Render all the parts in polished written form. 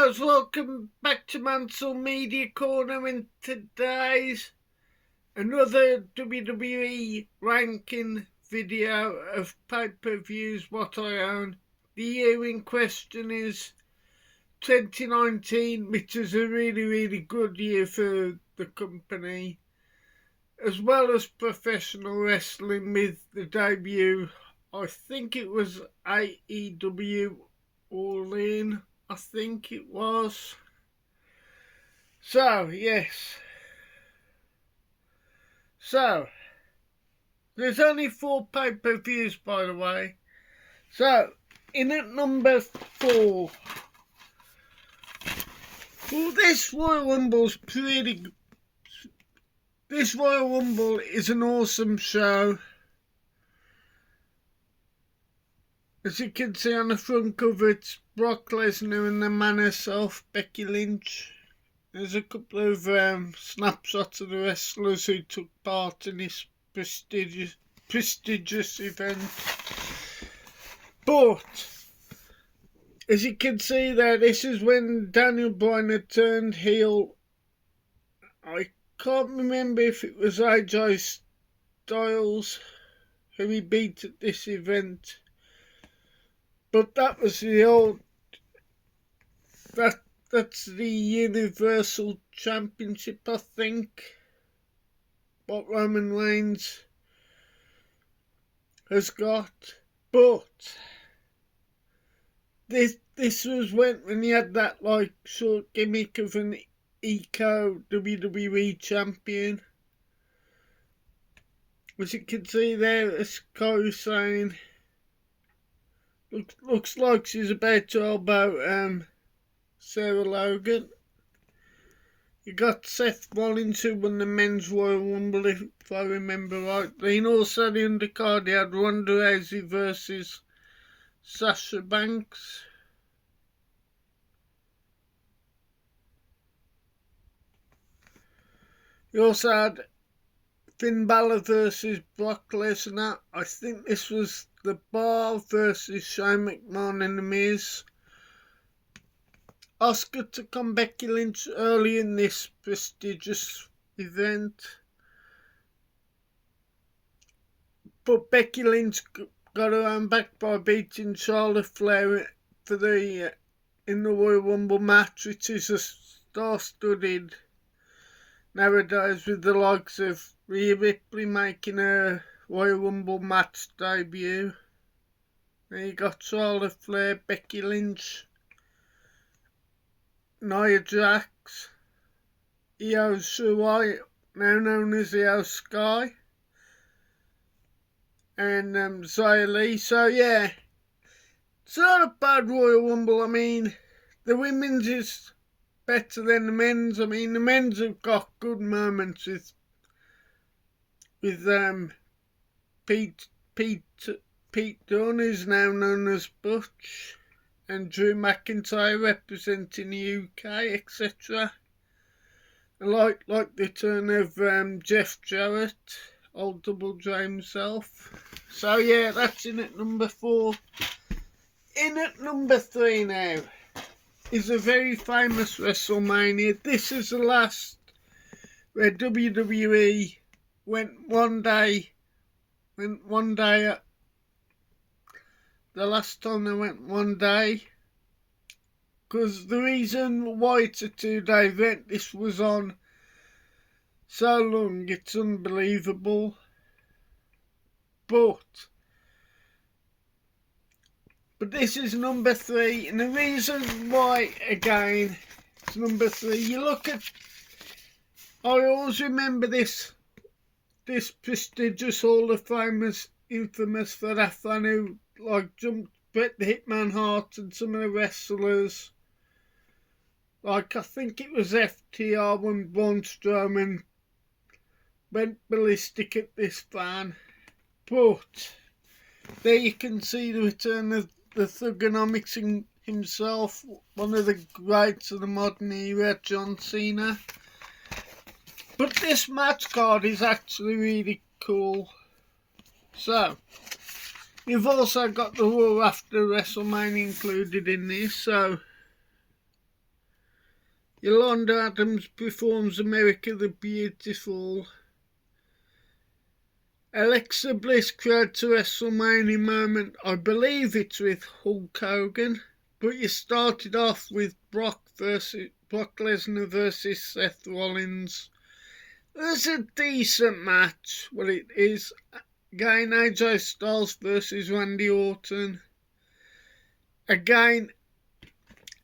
guys, welcome back to Mansell Media Corner, and today's another WWE ranking video of pay-per-views what I own. The year in question is 2019, which is a really good year for the company, as well as professional wrestling with the debut, I think it was AEW All In. I think it was. So, yes. So, there's only 4 pay-per-views, by the way. So, in at number 4. Well, this Royal Rumble's pretty... This Royal Rumble is an awesome show. As you can see on the front cover, it's Brock Lesnar and the man herself, Becky Lynch. There's a couple of snapshots of the wrestlers who took part in this prestigious event. But, as you can see there, this is when Daniel Bryan had turned heel. I can't remember if it was AJ Styles who he beat at this event. But that was the old... That's the Universal Championship, I think, what Roman Reigns has got. But this was when he had that like short gimmick of an eco WWE champion. As you can see there, as Corey saying, looks like she's about to elbow Sarah Logan. You got Seth Rollins, who won the men's Royal Rumble, if I remember rightly. And also the undercard, you had Ronda Rousey versus Sasha Banks. You also had Finn Balor versus Brock Lesnar. I think this was The Bar versus Shane McMahon and The Miz. Asuka took on Becky Lynch early in this prestigious event, but Becky Lynch got her own back by beating Charlotte Flair for in the Royal Rumble match, which is a star-studded nowadays, with the likes of Rhea Ripley making her Royal Rumble match debut. Then you got Charlotte Flair, Becky Lynch, Nia Jax, Io Shirai, now known as Io Sky, and Xia Li. So yeah, it's not a bad Royal Rumble. I mean, the women's is better than the men's. I mean, the men's have got good moments with Pete Dunne, who's now known as Butch, and Drew McIntyre representing the UK, etc. Like the turn of Jeff Jarrett, old Double J himself. So yeah, that's in at number 4. In at number 3 now is a very famous WrestleMania. This is the last where WWE went one day. The last time they went one day, because the reason why it's a 2-day event, this was on so long, it's unbelievable. But this is number 3, and the reason why, again, it's number 3, you look at, I always remember this prestigious Hall of Fame is infamous for that fan who like jumped Bret the Hitman Hart and some of the wrestlers. Like, I think it was FTR when Braun Strowman went ballistic at this fan. But there you can see the return of the Thugonomics himself, one of the greats of the modern era, John Cena. But this match card is actually really cool. So, you've also got the Raw after WrestleMania included in this, so Yolanda Adams performs America the Beautiful. Alexa Bliss creates a WrestleMania moment. I believe it's with Hulk Hogan. But you started off with Brock Lesnar versus Seth Rollins. It was a decent match. Well, it is. Again, AJ Styles versus Randy Orton. Again,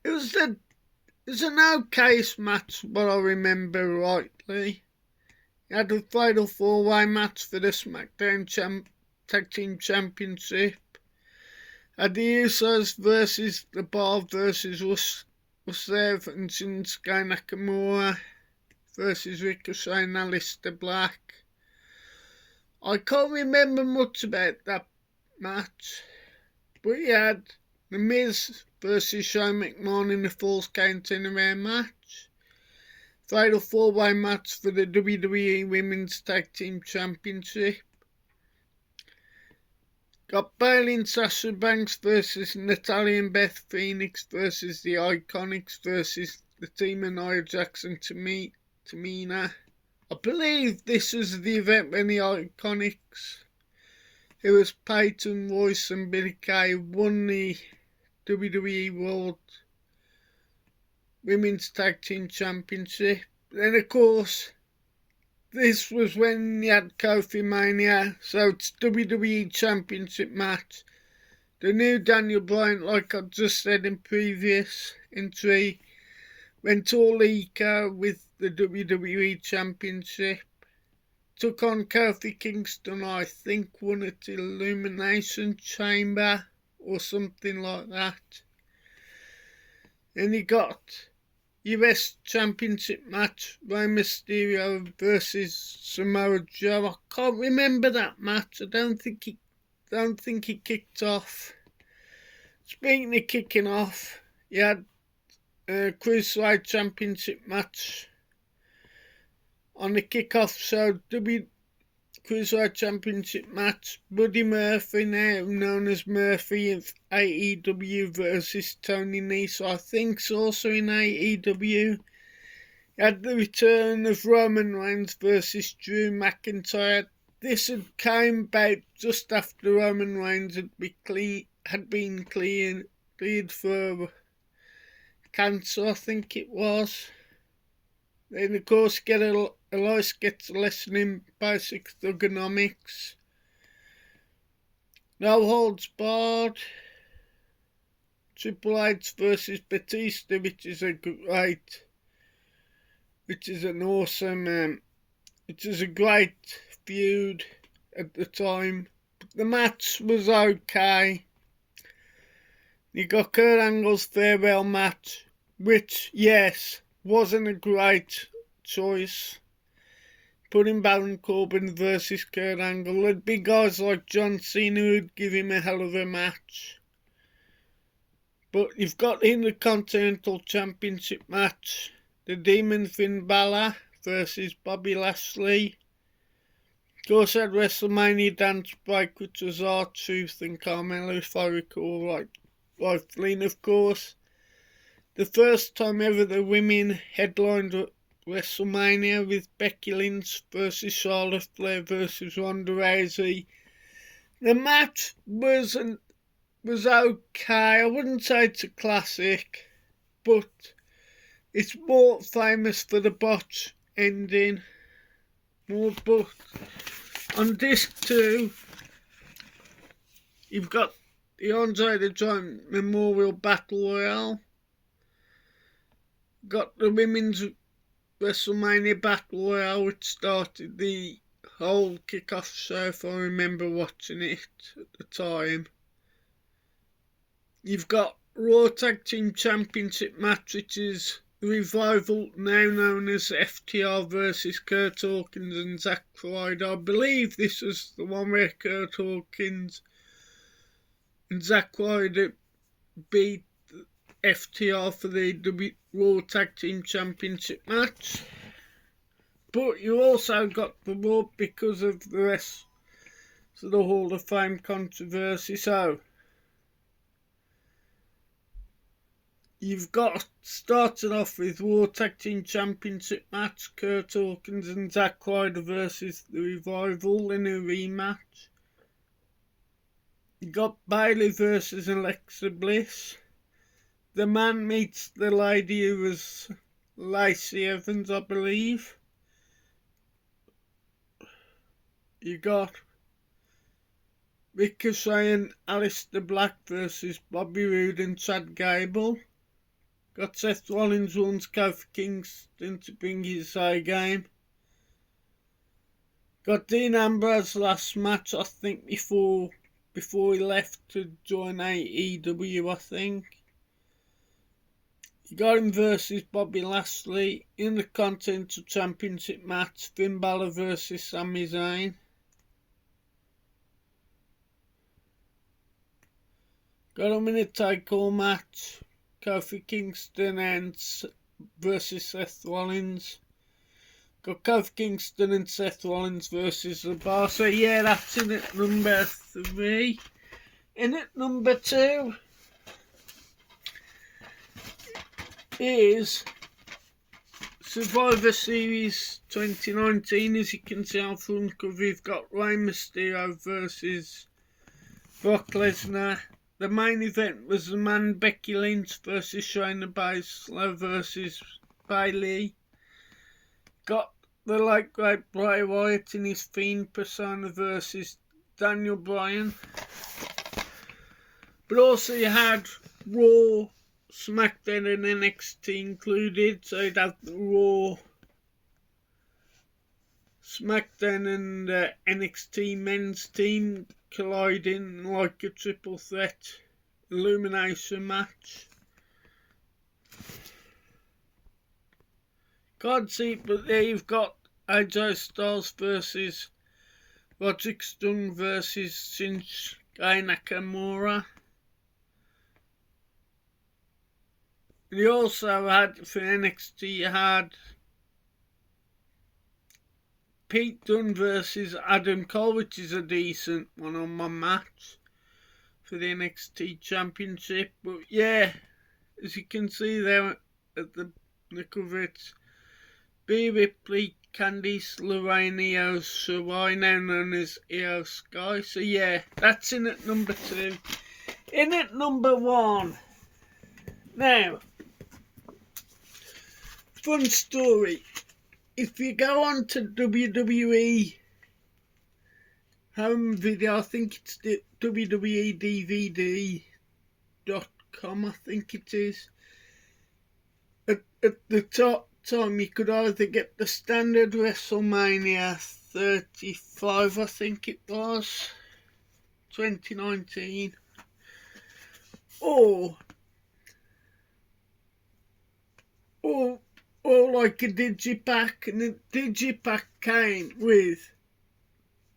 it was an okay match, but I remember rightly. You had a fatal four-way match for the SmackDown Tag Team Championship. Had the Usos versus the Bar versus Rusev and Shinsuke Nakamura versus Ricochet and Aleister Black. I can't remember much about that match, but you had The Miz versus Shane McMahon in the Falls Count Anywhere match. Fatal four-way match for the WWE Women's Tag Team Championship. Got Bayley and Sasha Banks versus Natalya and Beth Phoenix versus the Iconics versus the team of Nia Jax and Tamina. I believe this was the event when the Iconics, it was Peyton Royce and Billie Kay, won the WWE World Women's Tag Team Championship. Then, of course, this was when you had Kofi Mania, so it's WWE Championship match. The new Daniel Bryan, like I just said in previous entry, went all eco with the WWE Championship. Took on Kofi Kingston, I think won at Elimination Chamber or something like that. And he got US Championship match, Rey Mysterio versus Samoa Joe. I can't remember that match. I don't think he kicked off. Speaking of kicking off, you had a Cruiserweight Championship match on the kickoff show. Cruiserweight Championship match. Buddy Murphy, now known as Murphy of AEW versus Tony Nese, I think is also in AEW. You had the return of Roman Reigns versus Drew McIntyre. This had came about just after Roman Reigns had been cleared for cancer, I think it was. Then, of course, Elias gets a lesson in basic thugonomics. No holds barred. Triple H versus Batista, which is a great feud at the time. But the match was okay. You got Kurt Angle's farewell match, which, yes, wasn't a great choice. Putting Baron Corbin versus Kurt Angle. There'd be guys like John Cena who'd give him a hell of a match. But you've got in the Continental Championship match, the Demon Finn Balor versus Bobby Lashley. Of course, had WrestleMania dance break, which was R-Truth and Carmella, if I recall rightly. And of course, the first time ever the women headlined WrestleMania with Becky Lynch versus Charlotte Flair versus Ronda Rousey. The match was okay. I wouldn't say it's a classic, but it's more famous for the botch ending. But on disc 2, you've got the Andre the Giant Memorial Battle Royale. Got the Women's WrestleMania Battle Royale, which started the whole kickoff show, if I remember watching it at the time. You've got Raw Tag Team Championship match, which is the Revival, now known as FTR versus Kurt Hawkins and Zack Ryder. I believe this was the one where Kurt Hawkins and Zack Ryder beat FTR for the Raw Tag Team Championship match. But you also got the Raw because of the rest of the Hall of Fame controversy. So you've got starting off with Raw Tag Team Championship match, Kurt Hawkins and Zack Ryder versus The Revival in a rematch. You got Bayley versus Alexa Bliss. The man meets the lady who was Lacey Evans, I believe. You got Ricochet and Aleister Black versus Bobby Roode and Chad Gable. Got Seth Rollins runs Kofi Kingston to bring his A game. Got Dean Ambrose last match, I think, before he left to join AEW, I think. You got him versus Bobby Lashley in the Continental Championship match, Finn Balor versus Sami Zayn. Got him in a takeover match, Kofi Kingston and versus Seth Rollins. Got Kofi Kingston and Seth Rollins versus The Bar. So yeah, that's in at number 3. In at number 2 is Survivor Series 2019. As you can see on front cover, we've got Rey Mysterio versus Brock Lesnar. The main event was the man Becky Lynch versus Shayna Baszler versus Bayley. Got the late great Bray Wyatt in his Fiend persona versus Daniel Bryan. But also you had Raw, SmackDown and NXT included, so you'd have the Raw, SmackDown and NXT men's team colliding like a triple threat elimination match. Can't see, but there you've got AJ Styles versus Roderick Strong versus Shinsuke Nakamura. You also had, for NXT, you had Pete Dunne versus Adam Cole, which is a decent one-on-one match for the NXT Championship. But yeah, as you can see there at the cover, it's Bea Ripley, Candice LeRae, Io Shirai, now known as Io Sky. So yeah, that's in at number 2. In at number 1. Now, fun story. If you go on to WWE home video, I think it's the WWEDVD.com, I think it is. At the top time, you could either get the standard WrestleMania 35, I think it was, 2019, or like a digipack, and the digipack came with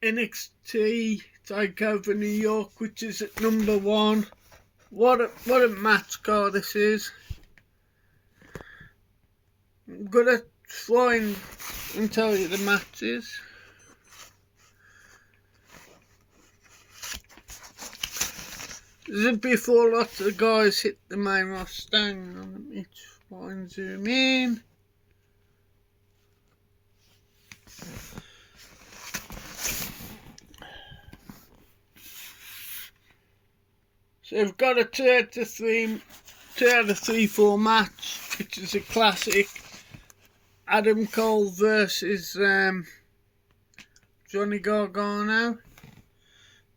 NXT TakeOver New York, which is at number 1. What a match card this is. I'm gonna try and tell you the matches. This is before lots of guys hit the main roster. Hang on, let me try and zoom in. So we've got a 2 out of 3 4 match, which is a classic. Adam Cole versus Johnny Gargano.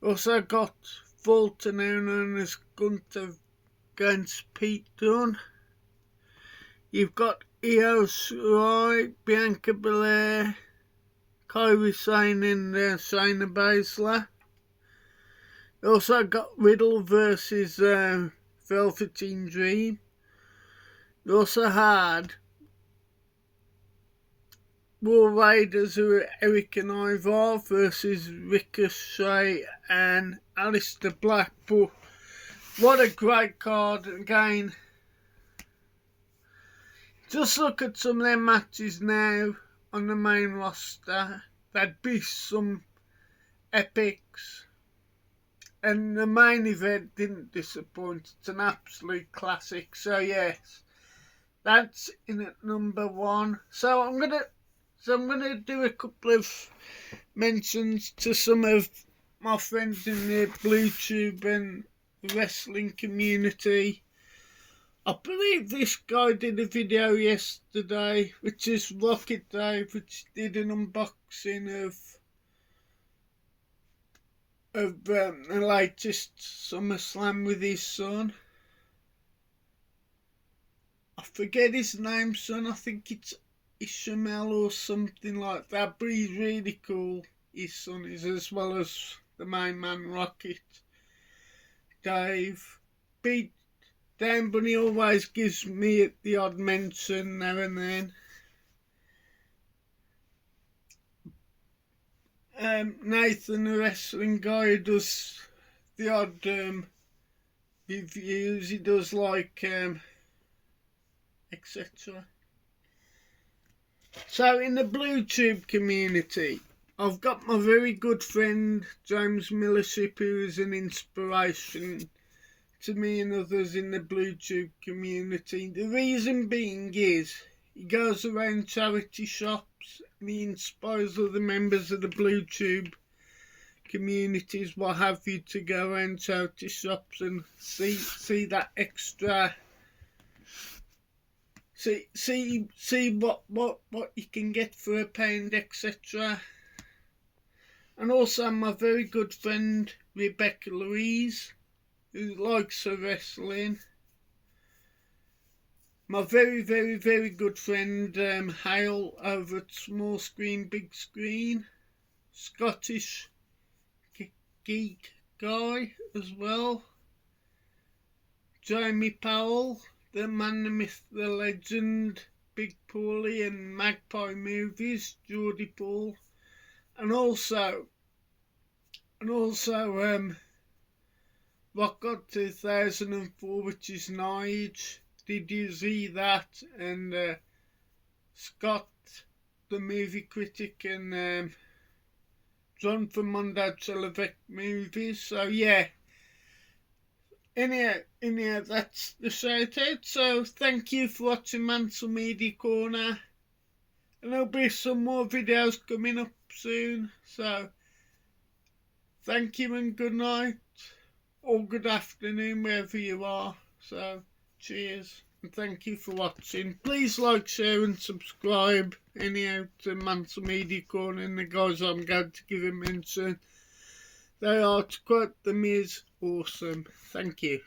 Also got Fulton, now known as Gunther, against Pete Dunne. You've got Io Shirai, Bianca Belair, Kairi Sane and Shayna Baszler. You also got Riddle versus Velveteen Dream. You also had Raw Raiders, who were Eric and Ivar, versus Ricochet and Aleister Black. But what a great card again. Just look at some of their matches now on the main roster. There'd be some epics. And the main event didn't disappoint. It's an absolute classic. So yes, that's in at number one. So I'm gonna do a couple of mentions to some of my friends in the Blue Tube and the wrestling community. I believe this guy did a video yesterday, which is Rocket Dave, which did an unboxing of the latest SummerSlam with his son. I forget his name, son. I think it's Ishmael or something like that. But he's really cool. His son is, as well as the main man, Rocket Dave. Beat Dan Bunny always gives me the odd mention now and then. Nathan, the wrestling guy, who does the odd reviews. He does like etc. So in the Blue Tube community, I've got my very good friend James Millership, who is an inspiration to me and others in the Blue Tube community. The reason being is he goes around charity shops and he inspires other members of the Blue Tube communities, what have you, to go around charity shops and see that extra. See what you can get for £1, etc. And also my very good friend Rebecca Louise, who likes her wrestling. My very, very, very good friend Hale over at Small Screen, Big Screen. Scottish geek guy as well. Jamie Powell, the man, the myth, the legend, Big Paulie and Magpie Movies, Geordie Paul. And also Rock God 2004, which is Nige. Did you see that? And Scott, the movie critic, and John from Monday Select Movies. So yeah. Anyhow, that's the shout out. So thank you for watching Mansell Media Corner. And there'll be some more videos coming up soon. So thank you and good night. Or good afternoon, wherever you are. So cheers and thank you for watching. Please like, share and subscribe anyhow to Mansell Media Corner and the guys I'm going to give a mention. They are, to quote the Miz, awesome. Thank you.